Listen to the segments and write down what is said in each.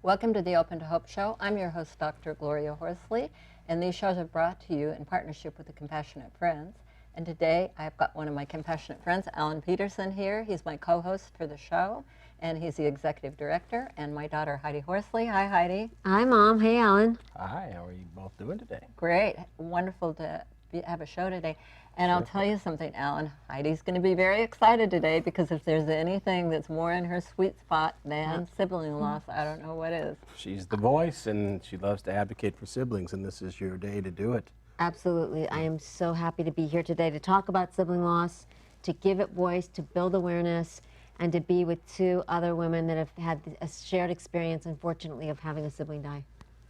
Welcome to the Open to Hope Show. I'm your host, Dr. Gloria Horsley, and these shows are brought to you in partnership with the Compassionate Friends. And today, I've got one of my compassionate friends, Alan Pedersen, here. He's my co-host for the show, and he's the executive director, and my daughter, Heidi Horsley. Hi, Heidi. Hi, Mom. Hey, Alan. Hi, how are you both doing today? Great. Wonderful to have a show today. And I'll tell you something, Alan. Heidi's going to be very excited today because if there's anything that's more in her sweet spot than sibling loss, I don't know what is. She's the voice, and she loves to advocate for siblings, and this is your day to do it. Absolutely. I am so happy to be here today to talk about sibling loss, to give it voice, to build awareness, and to be with two other women that have had a shared experience, unfortunately, of having a sibling die.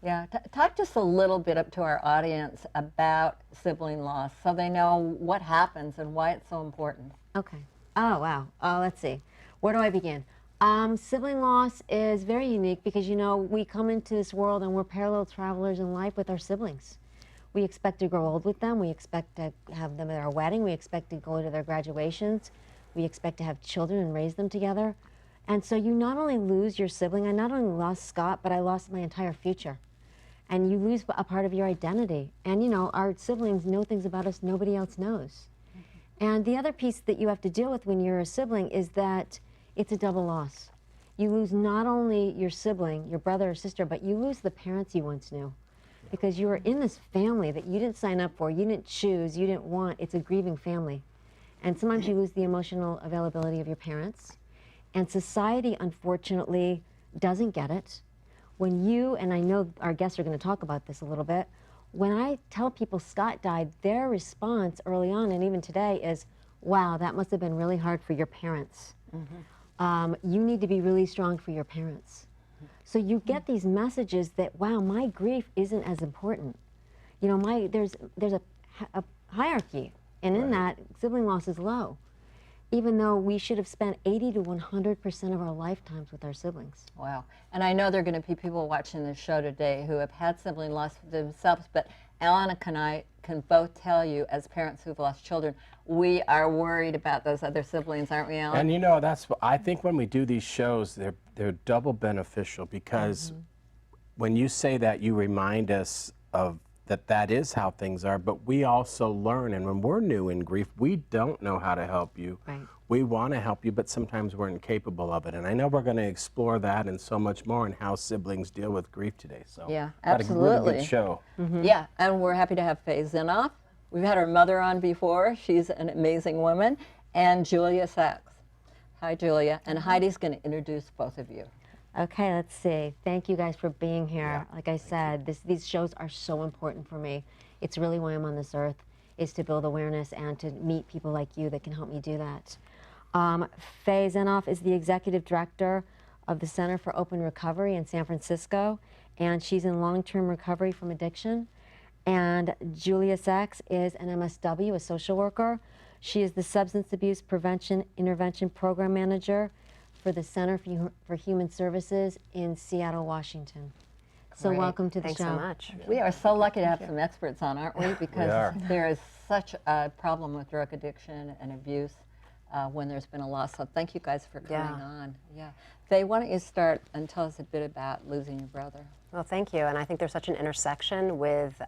Yeah, talk just a little bit up to our audience about sibling loss so they know what happens and why it's so important. Okay. Oh, wow. Let's see. Where do I begin? Sibling loss is very unique because, you know, we come into this world and we're parallel travelers in life with our siblings. We expect to grow old with them. We expect to have them at our wedding. We expect to go to their graduations. We expect to have children and raise them together. And so you not only lose your sibling, I not only lost Scott, but I lost my entire future. And you lose a part of your identity. And you know, our siblings know things about us nobody else knows. And the other piece that you have to deal with when you're a sibling is that it's a double loss. You lose not only your sibling, your brother or sister, but you lose the parents you once knew. Because you were in this family that you didn't sign up for, you didn't choose, you didn't want. It's a grieving family. And sometimes you lose the emotional availability of your parents. And society, unfortunately, doesn't get it. When you, and I know our guests are going to talk about this a little bit, when I tell people Scott died, their response early on and even today is, wow, that must have been really hard for your parents. You need to be really strong for your parents. So you get these messages that, wow, my grief isn't as important. You know, there's a hierarchy, and in that, sibling loss is low, even though we should have spent 80 to 100% of our lifetimes with our siblings. Wow. And I know there are going to be people watching this show today who have had sibling loss themselves, but Alan and I can both tell you, as parents who've lost children, we are worried about those other siblings, aren't we, Alan? And you know, that's what I think when we do these shows, they're double beneficial because when you say that, you remind us of that is how things are, but we also learn, and when we're new in grief, we don't know how to help you. Right. We want to help you, but sometimes we're incapable of it. And I know we're going to explore that and so much more and how siblings deal with grief today. So yeah, absolutely. A really good show. Yeah, and we're happy to have Fay Zenoff. We've had her mother on before. She's an amazing woman. And Julia Sachs. Hi, Julia. And Heidi's going to introduce both of you. Okay, let's see. Thank you guys for being here. Like I said, these shows are so important for me. It's really why I'm on this earth, is to build awareness and to meet people like you that can help me do that. Fay Zenoff is the executive director of the Center for Open Recovery in San Francisco, and she's in long-term recovery from addiction. And Julia Sachs is an MSW, a social worker. She is the Substance Abuse Prevention Intervention Program Manager for the Center for Human Services in Seattle, Washington. So Great. Welcome to the show. Thanks so much. We are so lucky to have some experts on, aren't we? Because there is such a problem with drug addiction and abuse when there's been a loss. So thank you guys for coming on. Yeah. Fay, why don't you start and tell us a bit about losing your brother? Well, thank you. And I think there's such an intersection with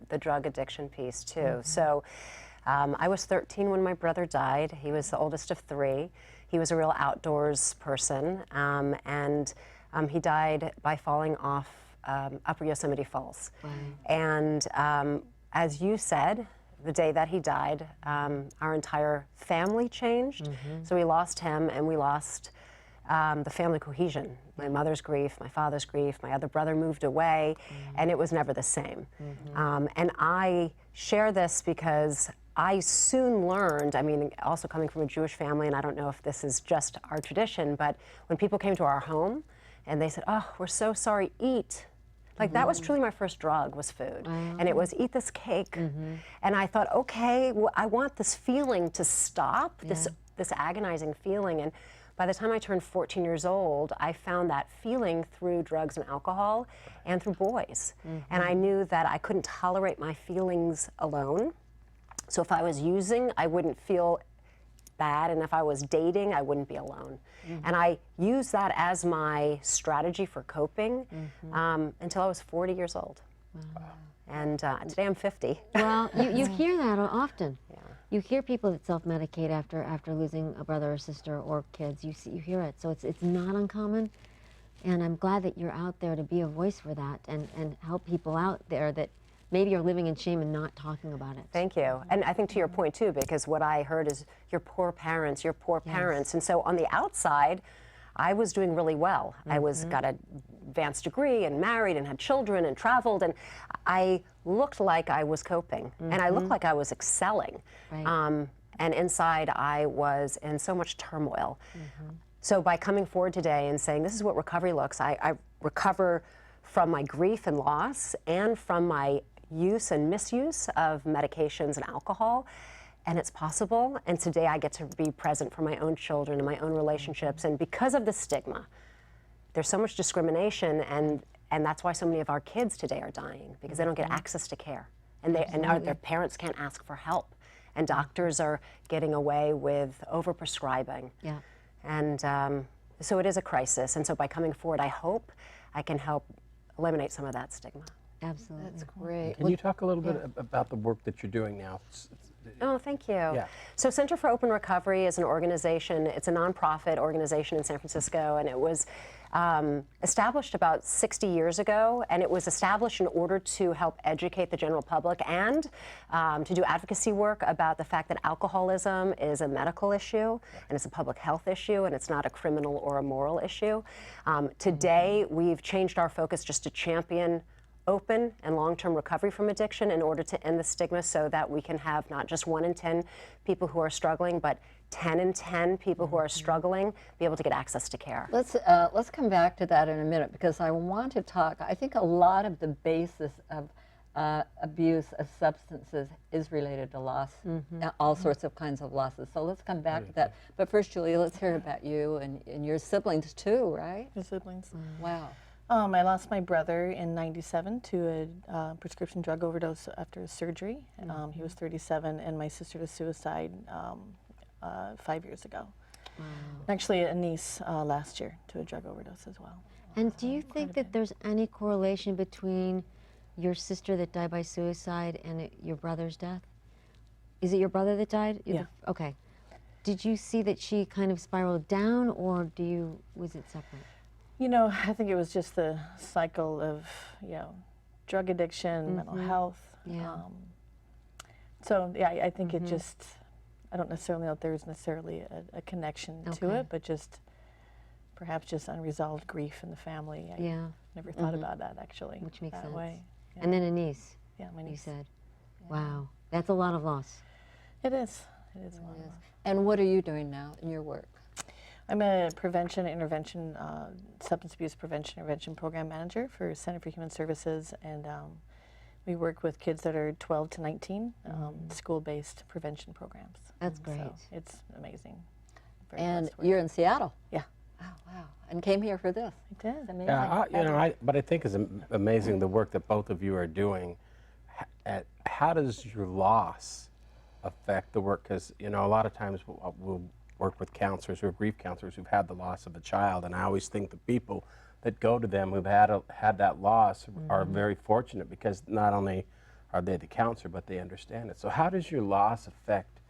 the drug addiction piece, too. So I was 13 when my brother died. He was the oldest of three. He was a real outdoors person, and he died by falling off Upper Yosemite Falls. Right. And as you said, the day that he died, our entire family changed. So we lost him, and we lost the family cohesion. My mother's grief, my father's grief, my other brother moved away, and it was never the same. And I share this because I soon learned, I mean, also coming from a Jewish family, and I don't know if this is just our tradition, but when people came to our home and they said, oh, we're so sorry, eat. Like that was truly my first drug, was food. And it was eat this cake. And I thought, okay, well, I want this feeling to stop, this agonizing feeling. And by the time I turned 14 years old, I found that feeling through drugs and alcohol and through boys. And I knew that I couldn't tolerate my feelings alone. So if I was using, I wouldn't feel bad, and if I was dating, I wouldn't be alone. And I used that as my strategy for coping until I was 40 years old. And today I'm 50. Well, you hear that often. You hear people that self-medicate after losing a brother or sister or kids. You hear it, so it's not uncommon. And I'm glad that you're out there to be a voice for that and help people out there that maybe are living in shame and not talking about it. Thank you. And I think to your point too, because what I heard is your poor parents, your poor parents. And so on the outside, I was doing really well. I got an advanced degree and married and had children and traveled, and I looked like I was coping and I looked like I was excelling. Right. And inside I was in so much turmoil. So by coming forward today and saying, this is what recovery looks, I recover from my grief and loss and from my use and misuse of medications and alcohol, and it's possible. And today I get to be present for my own children and my own relationships. And because of the stigma, there's so much discrimination, and that's why so many of our kids today are dying, because they don't get access to care, and their parents can't ask for help, and doctors are getting away with overprescribing. Yeah. And so it is a crisis. And so by coming forward, I hope I can help eliminate some of that stigma. Absolutely. That's great. Can you talk a little bit about the work that you're doing now? Oh, thank you. Yeah. So Center for Open Recovery is an organization, it's a nonprofit organization in San Francisco, and it was established about 60 years ago, and it was established in order to help educate the general public and to do advocacy work about the fact that alcoholism is a medical issue, and it's a public health issue, and it's not a criminal or a moral issue. Today, we've changed our focus just to champion open and long-term recovery from addiction in order to end the stigma, so that we can have not just 1 in 10 people who are struggling, but 10 in 10 people who are struggling be able to get access to care. Let's come back to that in a minute, because I want to talk. I think a lot of the basis of abuse of substances is related to loss, all sorts of kinds of losses. So let's come back to that. But first, Julia, let's hear about you and your siblings too, right? My siblings. Wow. I lost my brother in '97 to a prescription drug overdose after a surgery. He was 37, and my sister to suicide 5 years ago. Actually, a niece last year to a drug overdose as well. And do you think that there's any correlation between your sister that died by suicide and your brother's death? Is it your brother that died? Yeah. Okay. Did you see that she kind of spiraled down, or was it separate? You know, I think it was just the cycle of, drug addiction, mental health. Yeah. So, yeah, I think it just, I don't necessarily know if there's necessarily a connection to it, but just perhaps just unresolved grief in the family. I never thought about that, actually. Which makes that sense. way. Yeah. And then a niece, Yeah, my you niece. said. Wow. That's a lot of loss. It is. It is a lot of loss. And what are you doing now in your work? I'm a intervention, substance abuse prevention intervention program manager for Center for Human Services, and we work with kids that are 12 to 19, school-based prevention programs. That's great. So it's amazing. Very And blessed work. you're in Seattle. Yeah. Oh, wow. And came here for this. I did. It's amazing. Yeah, but I think it's amazing the work that both of you are doing. How does your loss affect the work? Because, a lot of times we'll work with counselors or grief counselors who've had the loss of a child, and I always think the people that go to them who've had that loss are very fortunate, because not only are they the counselor, but they understand it. So how does your loss affect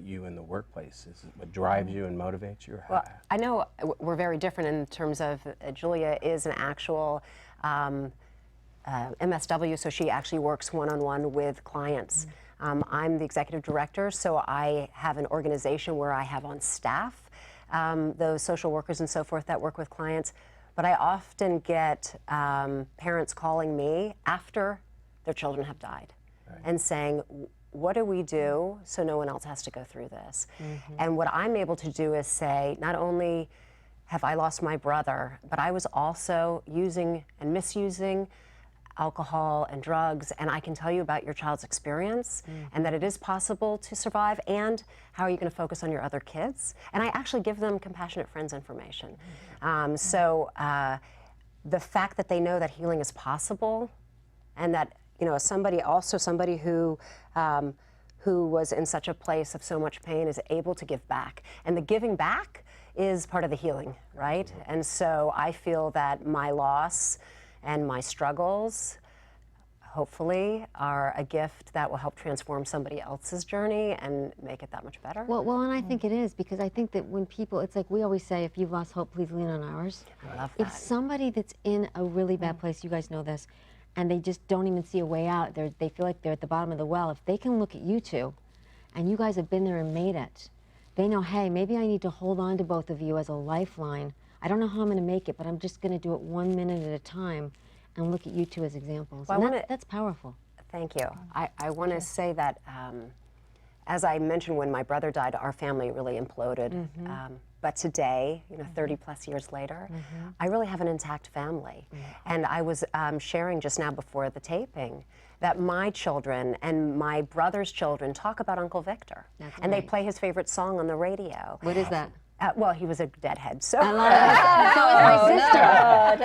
you in the workplace? Is it what drives you and motivates you? Or Well, I know we're very different in terms of Julia is an actual MSW, so she actually works one-on-one with clients. I'm the executive director, so I have an organization where I have on staff those social workers and so forth that work with clients. But I often get parents calling me after their children have died and saying, what do we do so no one else has to go through this? And what I'm able to do is say, not only have I lost my brother, but I was also using and misusing alcohol and drugs, and I can tell you about your child's experience and that it is possible to survive, and how are you going to focus on your other kids? And I actually give them Compassionate Friends information. The fact that they know that healing is possible, and that, you know, somebody who was in such a place of so much pain is able to give back. And the giving back is part of the healing, right? And so I feel that my loss and my struggles, hopefully, are a gift that will help transform somebody else's journey and make it that much better. Well, and I think it is, because I think that when people, it's like we always say, if you've lost hope, please lean on ours. I love that. If somebody that's in a really bad place, you guys know this, and they just don't even see a way out, they feel like they're at the bottom of the well, if they can look at you two, and you guys have been there and made it, they know, hey, maybe I need to hold on to both of you as a lifeline. I don't know how I'm going to make it, but I'm just going to do it 1 minute at a time and look at you two as examples. Well, And that's powerful. Thank you. I want to say that, as I mentioned, when my brother died, our family really imploded. But today, you know, 30 plus years later, I really have an intact family. And I was sharing just now before the taping that my children and my brother's children talk about Uncle Victor. And they play his favorite song on the radio. What is that? Well, he was a deadhead, so. I love it. So is my sister.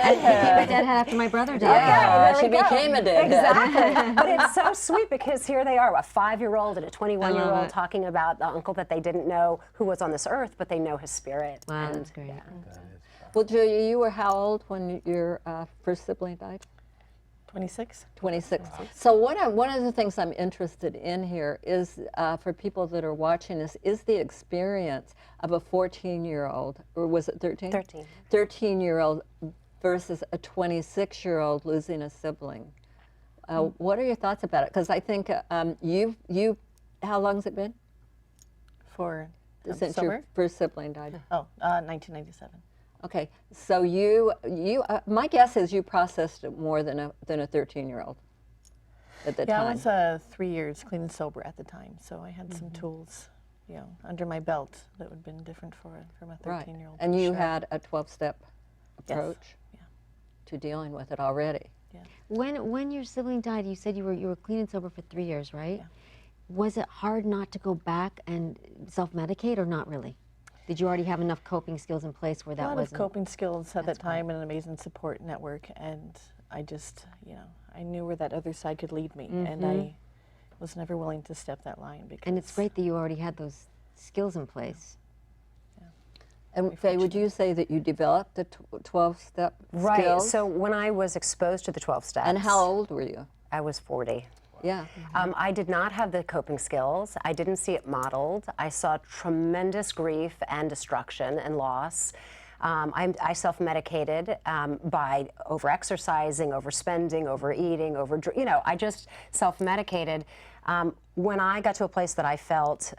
I became a deadhead after my brother died. She became a deadhead. Exactly. But it's so sweet, because here they are, a 5-year-old and a 21-year-old talking about the uncle that they didn't know who was on this earth, but they know his spirit. Wow, And, that's great. Well, Julia, you were how old when your first sibling died? 26. 26. So one of the things I'm interested in here is, for people that are watching this, is the experience of a 14-year-old, or was it 13? 13. 13-year-old versus a 26-year-old losing a sibling. What are your thoughts about it? Because I think you, how long has it been For since sober? your first sibling died? 1997. Okay, so my guess is you processed it more than a 13-year-old at the Yeah, time. I was 3 years clean and sober at the time, so I had some tools, you know, under my belt that would have been different from a 13-year-old. And for you sure. had a 12-step approach Yeah. to dealing with it already. When your sibling died, you said you were clean and sober for 3 years, right? Yeah. Was it hard not to go back and self-medicate, or not really? Did you already have enough coping skills in place where that a lot wasn't? of coping skills at that time, and an amazing support network, and I just, you know, I knew where that other side could lead me, and I was never willing to step that line. Because And it's great that you already had those skills in place. And Fay, would you say that you developed the 12-step Right. skills? So when I was exposed to the 12 steps. And how old were you? I was 40. Yeah. I did not have the coping skills. I didn't see it modeled. I saw tremendous grief and destruction and loss. I self-medicated by over-exercising, overspending, overeating, I just self-medicated. When I got to a place that I felt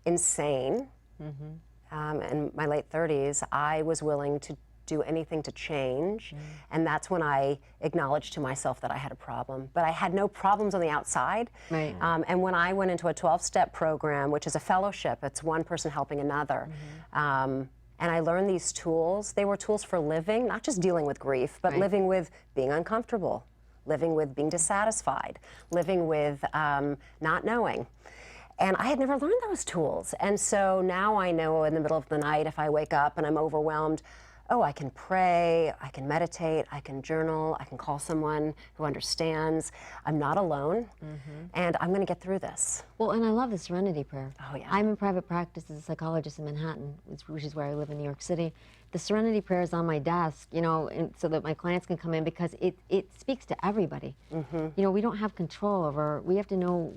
insane, in my late 30s, I was willing to do anything to change, and that's when I acknowledged to myself that I had a problem. But I had no problems on the outside. Right. And when I went into a 12-step program, which is a fellowship, it's one person helping another, and I learned these tools. They were tools for living, not just dealing with grief, but living with being uncomfortable, living with being dissatisfied, living with not knowing. And I had never learned those tools. And so now I know in the middle of the night, if I wake up and I'm overwhelmed, oh, I can pray, I can meditate, I can journal, I can call someone who understands. I'm not alone, and I'm going to get through this. Well, and I love the Serenity Prayer. Oh, yeah. I'm in private practice as a psychologist in Manhattan, which is where I live in New York City. The Serenity Prayer is on my desk, you know, and so that my clients can come in, because it speaks to everybody. You know, we don't have control over, we have to know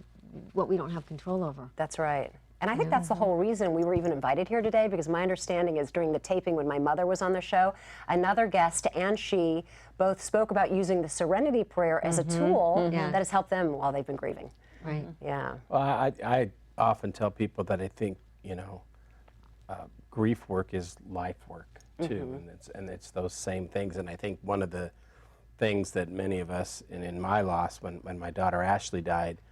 what we don't have control over. That's right. And I think that's the whole reason we were even invited here today, because my understanding is during the taping when my mother was on the show, another guest and she both spoke about using the Serenity Prayer as a tool that has helped them while they've been grieving. Right. Yeah. Well, I often tell people that I think, you know, grief work is life work too, and it's those same things. And I think one of the things that many of us, and in my loss, when my daughter Ashley died,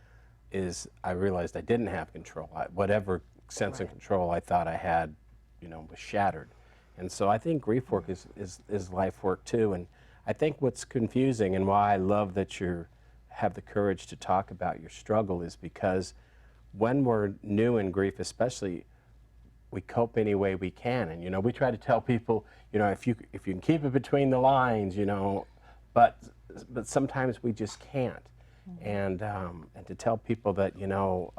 is I realized I didn't have control. Whatever sense of control I thought I had, you know, was shattered. And so I think grief work is life work too. And I think what's confusing and why I love that you have the courage to talk about your struggle is because when we're new in grief, especially, we cope any way we can. And, you know, we try to tell people, you know, if you can keep it between the lines, you know, but sometimes we just can't. And to tell people that, you know,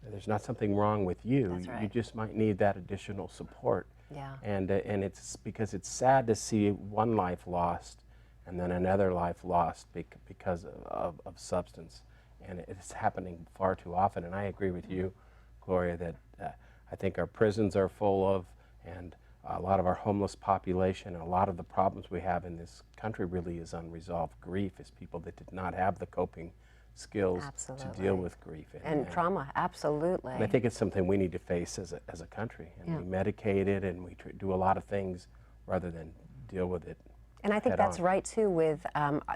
there's not something wrong with you. That's right. You just might need that additional support. Yeah. And it's because it's sad to see one life lost and then another life lost because of substance. And it's happening far too often. And I agree with you, Gloria, that I think our prisons are full of, and a lot of our homeless population, and a lot of the problems we have in this country really is unresolved grief, is people that did not have the coping skills Absolutely. to deal with grief. And trauma, absolutely. And I think it's something we need to face as a country. And we medicate it, and we do a lot of things rather than deal with it. And I think that's right too with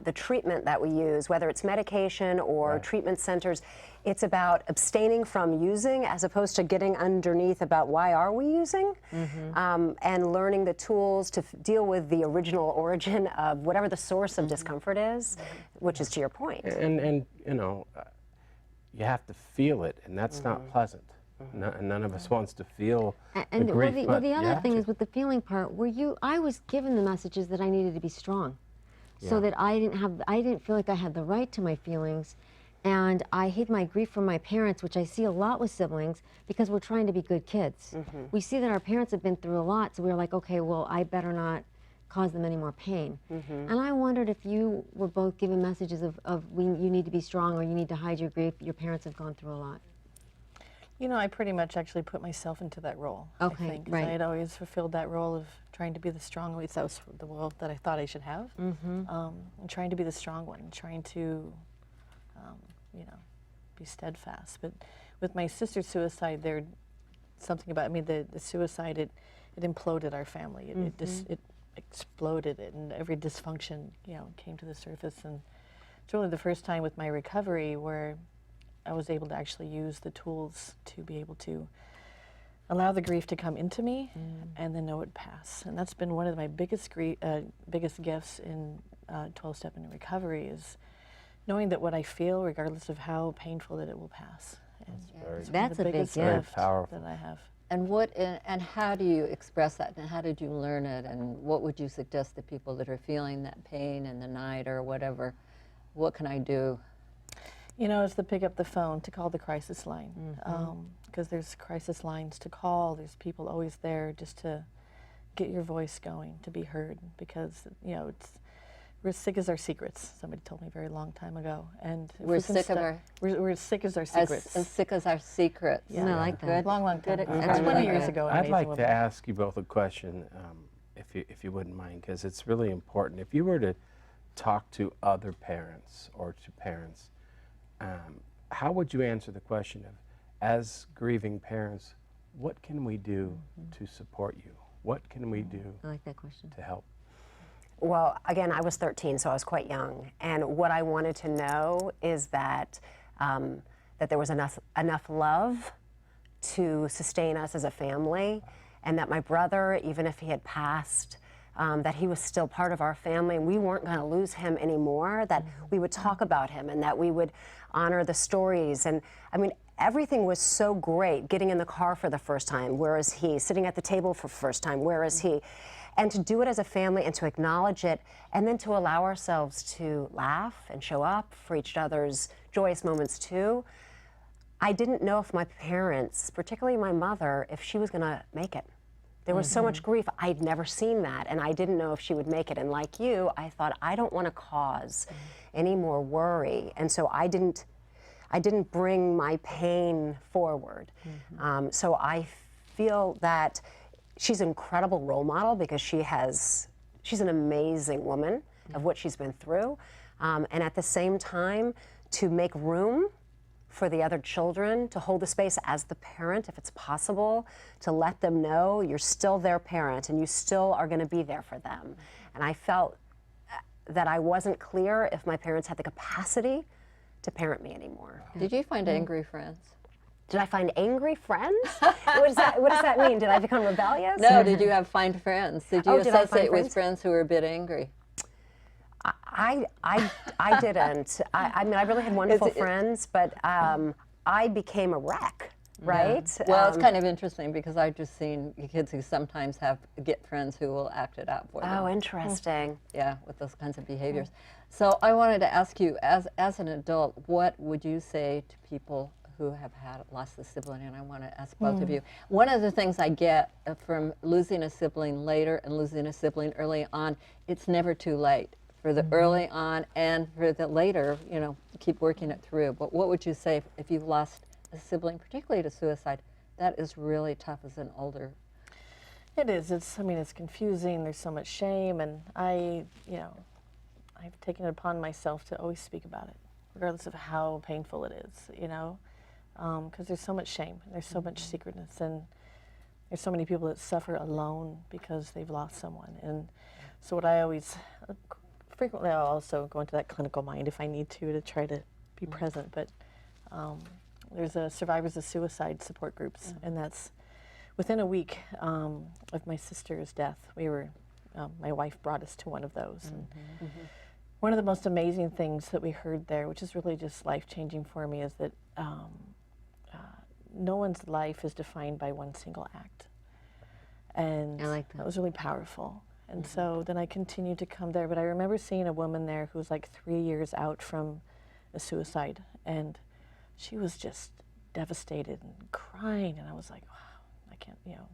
the treatment that we use, whether it's medication or treatment centers. It's about abstaining from using as opposed to getting underneath about why are we using, and learning the tools to deal with the original origin of whatever the source of discomfort is, which is to your point. And you know, you have to feel it, and that's not pleasant. None of us wants to feel the grief. The other thing is with the feeling part, I was given the messages that I needed to be strong, so that I didn't feel like I had the right to my feelings, and I hid my grief from my parents, which I see a lot with siblings because we're trying to be good kids. We see that our parents have been through a lot, so we're like, okay, well, I better not cause them any more pain. And I wondered if you were both given messages of you need to be strong or you need to hide your grief. Your parents have gone through a lot. You know, I pretty much actually put myself into that role. Okay, I think, 'cause right. I had always fulfilled that role of trying to be the strong one. That was the role that I thought I should have. And trying to be the strong one, trying to, you know, be steadfast. But with my sister's suicide, there's something about, I mean, the suicide, it imploded our family. It exploded it, and every dysfunction, you know, came to the surface. And it's really the first time with my recovery where I was able to actually use the tools to be able to allow the grief to come into me and then know it pass. And that's been one of my biggest gifts in 12-step in recovery, is knowing that what I feel, regardless of how painful, that it will pass. And That's a big gift. Very powerful. that I have. And and how do you express that? And how did you learn it? And what would you suggest to people that are feeling that pain in the night or whatever? What can I do? You know, it's to pick up the phone, to call the crisis line, because there's crisis lines to call. There's people always there just to get your voice going, to be heard, because, you know, we're as sick as our secrets. Somebody told me a very long time ago, and if We're we can sick of our we're as sick as our secrets. as sick as our secrets. Yeah. I like that. Long time. Good. That's 20 years ago. an I'd amazing like woman. to ask you both a question, if you wouldn't mind, because it's really important. If you were to talk to other parents or to parents, how would you answer the question of, as grieving parents, what can we do to support you? What can we do I like that question. to help? Well, again, I was 13, so I was quite young. And what I wanted to know is that that there was enough love to sustain us as a family, and that my brother, even if he had passed, that he was still part of our family, and we weren't going to lose him anymore, that we would talk about him, and that we would honor the stories. And I mean, everything was so great. Getting in the car for the first time, where is he? Sitting at the table for the first time, where is he? And to do it as a family and to acknowledge it, and then to allow ourselves to laugh and show up for each other's joyous moments too. I didn't know if my parents, particularly my mother, if she was going to make it. There was so much grief. I'd never seen that, and I didn't know if she would make it. And like you, I thought, I don't want to cause any more worry, and so I didn't bring my pain forward. So I feel that she's an incredible role model, because she's an amazing woman of what she's been through, and at the same time, to make room for the other children, to hold the space as the parent, if it's possible, to let them know you're still their parent and you still are going to be there for them. And I felt that I wasn't clear if my parents had the capacity to parent me anymore. Did you find angry friends? Did I find angry friends? What does that mean? Did I become rebellious? No, did you have find friends? Did you Oh, did I find associate with friends? friends who were a bit angry? I didn't. I mean, I really had wonderful friends, but I became a wreck, right? Well, it's kind of interesting because I've just seen kids who sometimes get friends who will act it out for them. Oh, interesting. Yeah, with those kinds of behaviors. So I wanted to ask you, as an adult, what would you say to people who have lost a sibling? And I want to ask both of you. One of the things I get from losing a sibling later and losing a sibling early on, it's never too late for the early on and for the later, you know, keep working it through. But what would you say if you've lost a sibling, particularly to suicide? That is really tough as an older. It is. I mean, it's confusing. There's so much shame, and I've taken it upon myself to always speak about it, regardless of how painful it is, you know, because there's so much shame, and there's so much secretness, and there's so many people that suffer alone because they've lost someone. And so what I always, frequently I'll also go into that clinical mind if I need to try to be present, but there's a survivors of suicide support groups, and that's within a week of my sister's death. My wife brought us to one of those. And one of the most amazing things that we heard there, which is really just life-changing for me, is that no one's life is defined by one single act. And I like that. that was really powerful. And so then I continued to come there, but I remember seeing a woman there who was like 3 years out from a suicide, and she was just devastated and crying, and I was like, wow, I can't, you know.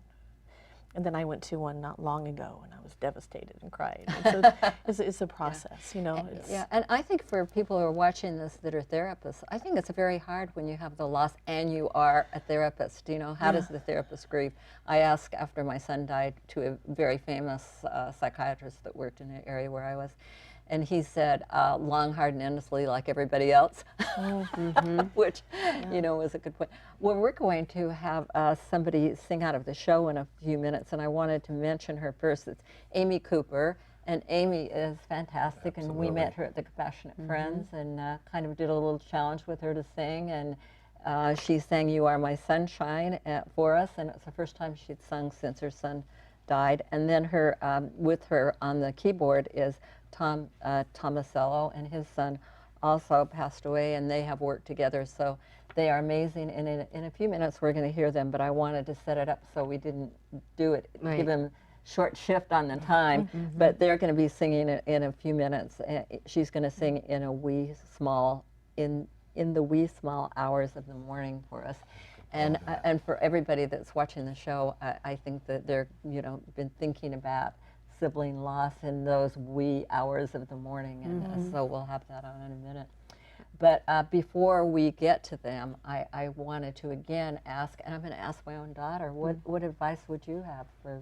And then I went to one not long ago, and I was devastated and cried. And so it's a process, you know. Yeah, and I think for people who are watching this that are therapists, I think it's very hard when you have the loss and you are a therapist. You know, how does the therapist grieve? I asked after my son died to a very famous psychiatrist that worked in the area where I was, and he said, long, hard, and endlessly, like everybody else, which, you know, was a good point. Well, we're going to have somebody sing out of the show in a few minutes, and I wanted to mention her first. It's Amy Cooper, and Amy is fantastic, and we met her at the Compassionate Friends and kind of did a little challenge with her to sing, and she sang You Are My Sunshine for us, and it's the first time she'd sung since her son died. And then with her on the keyboard is Tom Tomasello, and his son also passed away, and they have worked together, so they are amazing. And in a few minutes we're going to hear them, but I wanted to set it up so we didn't do it, give them short shift on the time, but they're going to be singing it in a few minutes. She's going to sing in a wee small, in the wee small hours of the morning for us. And for everybody that's watching the show, I think that they're, you know, been thinking about sibling loss in those wee hours of the morning, and so we'll have that on in a minute. But before we get to them, I wanted to again ask, and I'm going to ask my own daughter, what advice would you have for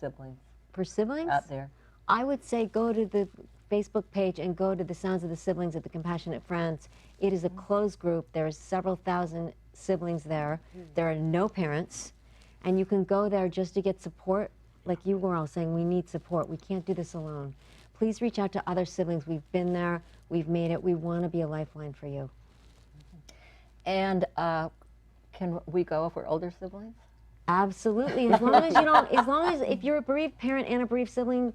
siblings? For siblings? Out there. I would say go to the Facebook page and go to the Sounds of the Siblings at the Compassionate Friends. It is a closed group. There are several thousand siblings there. There are no parents, and you can go there just to get support. Like you were all saying, we need support. We can't do this alone. Please reach out to other siblings. We've been there. We've made it. We want to be a lifeline for you. And can we go if we're older siblings? Absolutely. As long as you don't, as long as if you're a bereaved parent and a bereaved sibling,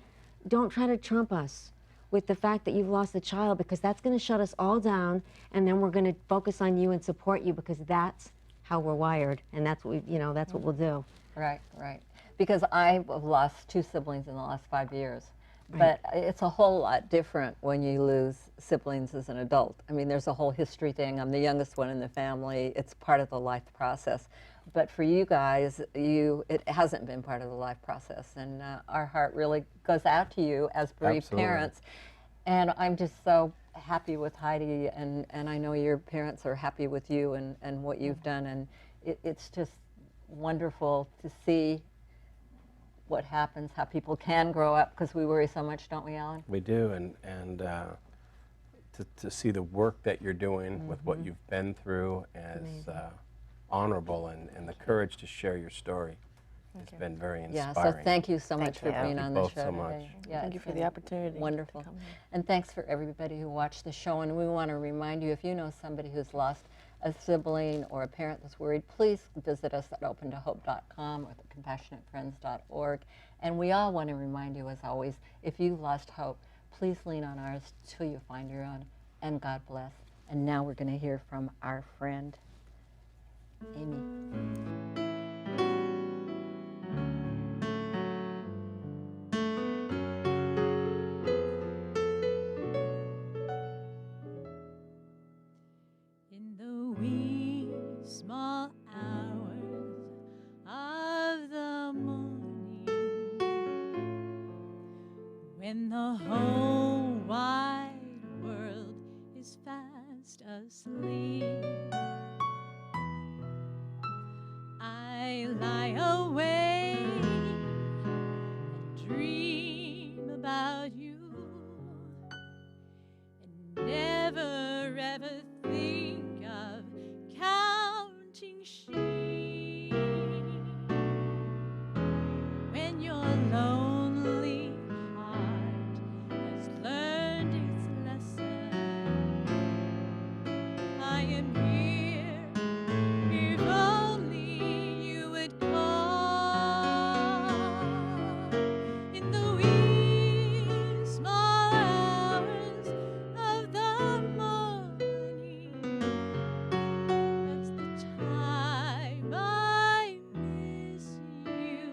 don't try to trump us with the fact that you've lost a child, because that's going to shut us all down, and then we're going to focus on you and support you, because that's how we're wired, and that's what we, you know, that's what we'll do. Right, right. Because I've lost 2 siblings in the last 5 years. But it's a whole lot different when you lose siblings as an adult. I mean, there's a whole history thing. I'm the youngest one in the family. It's part of the life process. But for you guys, it hasn't been part of the life process. And our heart really goes out to you as bereaved parents. And I'm just so happy with Heidi, and I know your parents are happy with you and what you've done. And it's just wonderful to see what happens, how people can grow up, because we worry so much, don't we, Alan? We do, and to see the work that you're doing with what you've been through as honorable, and the courage to share your story. It's been very inspiring. Yeah, so thank you so much for you. being on the Both show so much. today. Yeah, Thank you it's for the been opportunity. wonderful. To come here. And thanks for everybody who watched the show. And we want to remind you, if you know somebody who's lost a sibling or a parent that's worried, please visit us at opentohope.com or compassionatefriends.org. And we all want to remind you, as always, if you've lost hope, please lean on ours till you find your own. And God bless. And now we're going to hear from our friend, Amy. In the wee small hours of the morning, when the whole wide world is fast asleep, I lie awake and dream about you, and never ever think of counting sheep. When your lonely heart has learned its lesson, I am here if only you would call. In the wee small hours of the morning, that's the time I miss you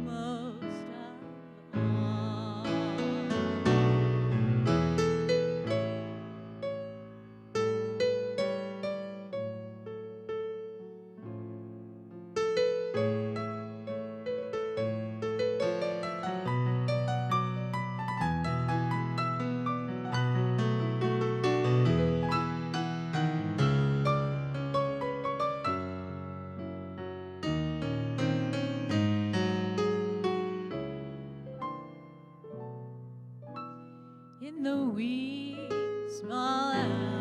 most of all. In the wee small hours